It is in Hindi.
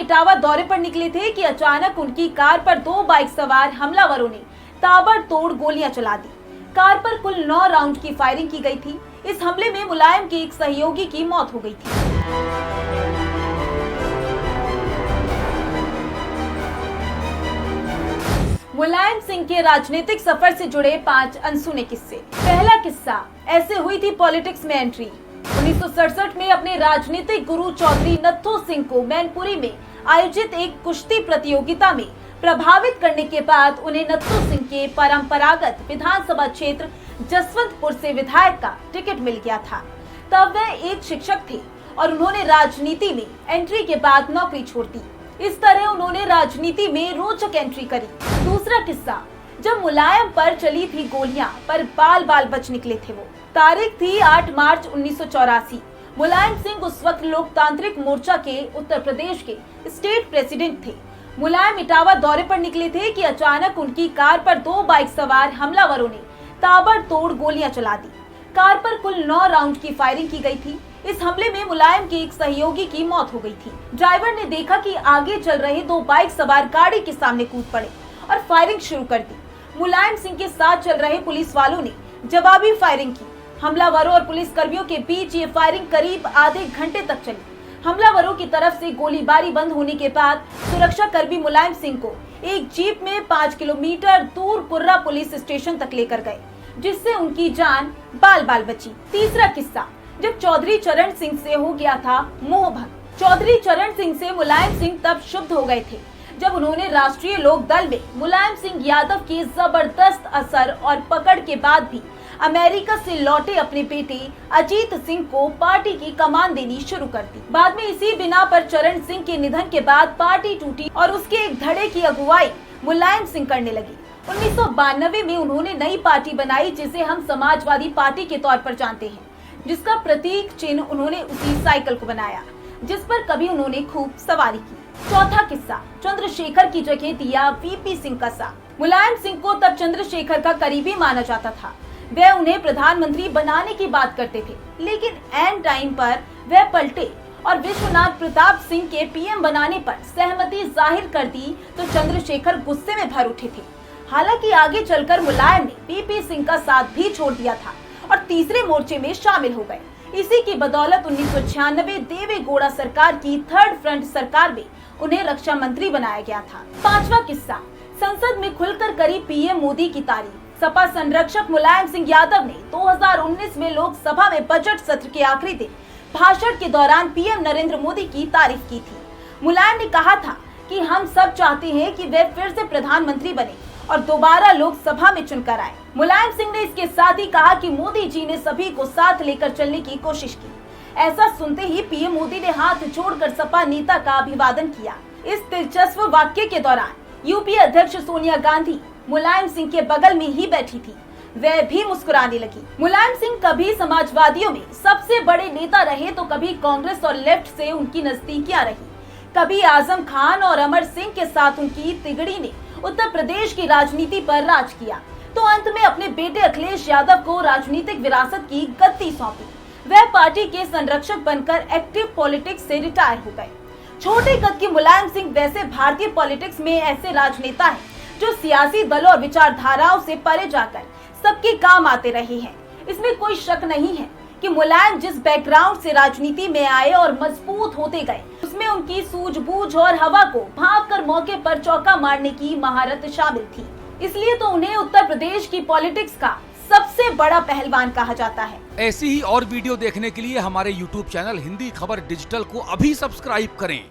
इटावा दौरे पर निकले थे कि अचानक उनकी कार पर 2 बाइक सवार हमलावरों ने ताबड़तोड़ गोलियां चला दी। कार पर कुल 9 राउंड की फायरिंग की गई थी। इस हमले में मुलायम के एक सहयोगी की मौत हो गई थी। मुलायम सिंह के राजनीतिक सफर से जुड़े 5 अनसुने किस्से। पहला किस्सा, ऐसे हुई थी पॉलिटिक्स में एंट्री। 1967 में अपने राजनीतिक गुरु चौधरी नत्थू सिंह को मैनपुरी में आयोजित एक कुश्ती प्रतियोगिता में प्रभावित करने के बाद उन्हें नत्थू सिंह के परंपरागत विधानसभा क्षेत्र जसवंतपुर से विधायक का टिकट मिल गया था। तब वह एक शिक्षक थे और उन्होंने राजनीति में एंट्री के बाद नौकरी छोड़ दी। इस तरह उन्होंने राजनीति में रोचक एंट्री करी। दूसरा किस्सा, जब मुलायम पर चली थी गोलियां पर बाल बाल बच निकले थे वो। तारीख थी 8 मार्च 1984। मुलायम सिंह उस वक्त लोकतांत्रिक मोर्चा के उत्तर प्रदेश के स्टेट प्रेसिडेंट थे। मुलायम इटावा दौरे पर निकले थे कि अचानक उनकी कार पर 2 बाइक सवार हमलावरों ने ताबड़तोड़ गोलियां चला दी। कार पर कुल 9 राउंड की फायरिंग की गई थी। इस हमले में मुलायम के एक सहयोगी की मौत हो गई थी। ड्राइवर ने देखा कि आगे चल रहे 2 बाइक सवार गाड़ी के सामने कूद पड़े और फायरिंग शुरू कर दी। मुलायम सिंह के साथ चल रहे पुलिस वालों ने जवाबी फायरिंग की। हमलावरों और पुलिस कर्मियों के बीच ये फायरिंग करीब आधे घंटे तक चली। हमलावरों की तरफ से गोलीबारी बंद होने के बाद सुरक्षा कर्मी मुलायम सिंह को एक जीप में 5 किलोमीटर दूर कुर्रा पुलिस स्टेशन तक लेकर गए, जिससे उनकी जान बाल बाल बची। तीसरा किस्सा, जब चौधरी चरण सिंह से हो गया था मोहभंग। चौधरी चरण सिंह से मुलायम सिंह तब शुद्ध हो गए थे जब उन्होंने राष्ट्रीय लोक दल में मुलायम सिंह यादव के जबरदस्त असर और पकड़ के बाद भी अमेरिका से लौटे अपने बेटे अजीत सिंह को पार्टी की कमान देनी शुरू कर दी। बाद में इसी बिना पर चरण सिंह के निधन के बाद पार्टी टूटी और उसके एक धड़े की अगुवाई मुलायम सिंह करने लगे। 1992 में उन्होंने नई पार्टी बनाई, जिसे हम समाजवादी पार्टी के तौर पर जानते हैं, जिसका प्रतीक चिन्ह उन्होंने उसी साइकिल को बनाया जिस पर कभी उन्होंने खूब सवारी की। चौथा किस्सा, चंद्रशेखर की जगह दिया वीपी सिंह का साथ। मुलायम सिंह को तब चंद्रशेखर का करीबी माना जाता था। वह उन्हें प्रधानमंत्री बनाने की बात करते थे, लेकिन एन टाइम पर वह पलटे और विश्वनाथ प्रताप सिंह के पीएम बनाने पर सहमति जाहिर कर दी तो चंद्रशेखर गुस्से में भर उठे थे। हालांकि आगे चलकर मुलायम ने वीपी सिंह का साथ भी छोड़ दिया था और तीसरे मोर्चे में शामिल हो गए। इसी की बदौलत 1996 देवे गौड़ा सरकार की थर्ड फ्रंट सरकार में उन्हें रक्षा मंत्री बनाया गया था। पांचवा किस्सा, संसद में खुलकर करी पीएम मोदी की तारीफ। सपा संरक्षक मुलायम सिंह यादव ने 2019 में लोकसभा में बजट सत्र के आखिरी दिन भाषण के दौरान पीएम नरेंद्र मोदी की तारीफ की थी। मुलायम ने कहा था कि हम सब चाहते हैं कि वे फिर से प्रधानमंत्री बने और दोबारा लोकसभा में चुनकर आए। मुलायम सिंह ने इसके साथ ही कहा कि मोदी जी ने सभी को साथ लेकर चलने की कोशिश की। ऐसा सुनते ही पीएम मोदी ने हाथ जोड़कर सपा नेता का अभिवादन किया। इस दिलचस्प वाक्य के दौरान यूपीए अध्यक्ष सोनिया गांधी मुलायम सिंह के बगल में ही बैठी थी। वह भी मुस्कुराने लगी। मुलायम सिंह कभी समाजवादियों में सबसे बड़े नेता रहे तो कभी कांग्रेस और लेफ्ट से उनकी नजदीकियां रही। कभी आजम खान और अमर सिंह के साथ उनकी तिगड़ी ने उत्तर प्रदेश की राजनीति पर राज किया, तो अंत में अपने बेटे अखिलेश यादव को राजनीतिक विरासत की गद्दी सौंपी। वह पार्टी के संरक्षक बनकर एक्टिव पॉलिटिक्स से रिटायर हो गए। छोटे कद के मुलायम सिंह वैसे भारतीय पॉलिटिक्स में ऐसे राजनेता हैं जो सियासी दलों और विचारधाराओं से परे जाकर सबके काम आते रहे हैं। इसमें कोई शक नहीं है कि मुलायम जिस बैकग्राउंड से राजनीति में आए और मजबूत होते गए, उसमें उनकी सूझबूझ और हवा को भांपकर मौके पर चौका मारने की महारत शामिल थी। इसलिए तो उन्हें उत्तर प्रदेश की पॉलिटिक्स का सबसे बड़ा पहलवान कहा जाता है। ऐसी ही और वीडियो देखने के लिए हमारे YouTube चैनल हिंदी खबर डिजिटल को अभी सब्सक्राइब करें।